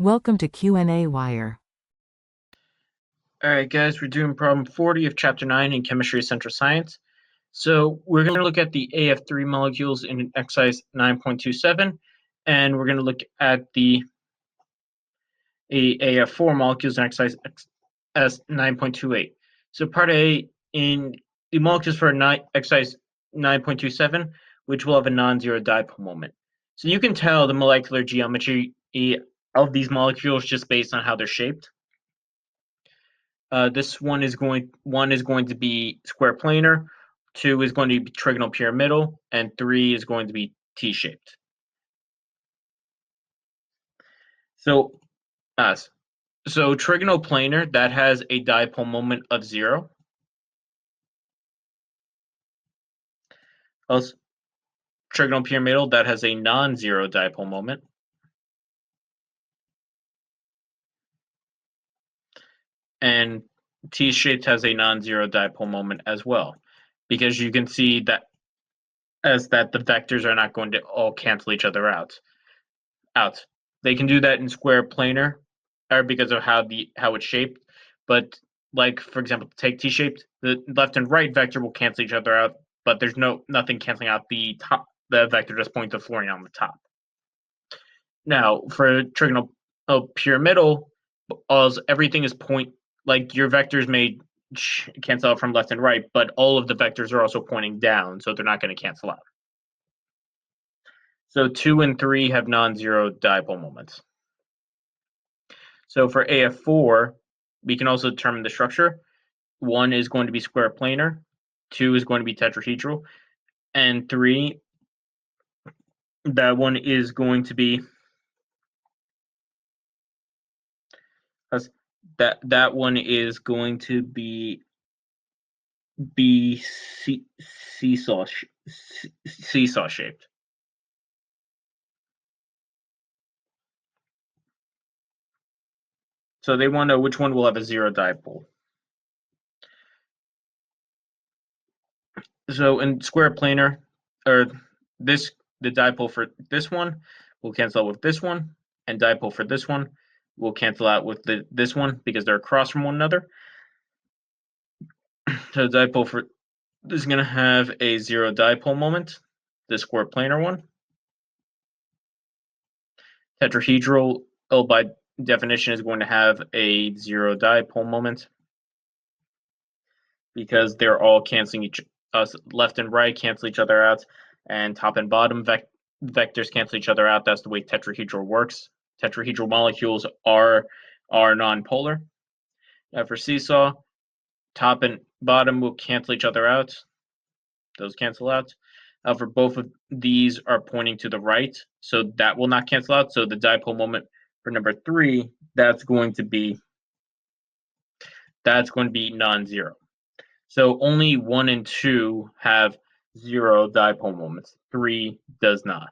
Welcome to qnawire. Alright guys, we're doing problem 40 of chapter 9 in Chemistry Essential Science. So we're going to look at the AF3 molecules in exercise 9.27, and we're going to look at the AF4 molecules in exercise 9.28. So part A, in the molecules for exercise 9.27, which will have a non-zero dipole moment. So you can tell the molecular geometry of these molecules just based on how they're shaped. This one is going to be square planar, 2 is going to be trigonal pyramidal, and 3 is going to be T-shaped. So trigonal planar, that has a dipole moment of 0. Also, trigonal pyramidal, that has a non-zero dipole moment. And T-shaped has a non-zero dipole moment as well, because you can see that the vectors are not going to all cancel each other out. They can do that in square planar, or because of how it's shaped. But like, for example, take T-shaped, the left and right vector will cancel each other out, but there's nothing canceling out the top. The vector just points to fluorine on the top. Now, for trigonal pyramidal, everything is like your vectors may cancel out from left and right, but all of the vectors are also pointing down, so they're not going to cancel out. So 2 and 3 have non-zero dipole moments. So for AF4, we can also determine the structure. 1 is going to be square planar, 2 is going to be tetrahedral, and 3, that one is going to be seesaw shaped. So they want to know which one will have a zero dipole. So in square planar, the dipole for this one will cancel out with this one, and dipole for this one will cancel out with this one because they're across from one another. So the dipole for this is going to have a zero dipole moment, the square planar one. Tetrahedral, by definition, is going to have a zero dipole moment because they're all canceling left and right cancel each other out, and top and bottom vectors cancel each other out. That's the way tetrahedral works. Tetrahedral molecules are nonpolar. Now for seesaw, top and bottom will cancel each other out. Those cancel out. For both of these are pointing to the right, so that will not cancel out. So the dipole moment for number 3, that's going to be non-zero. So only 1 and 2 have zero dipole moments. 3 does not.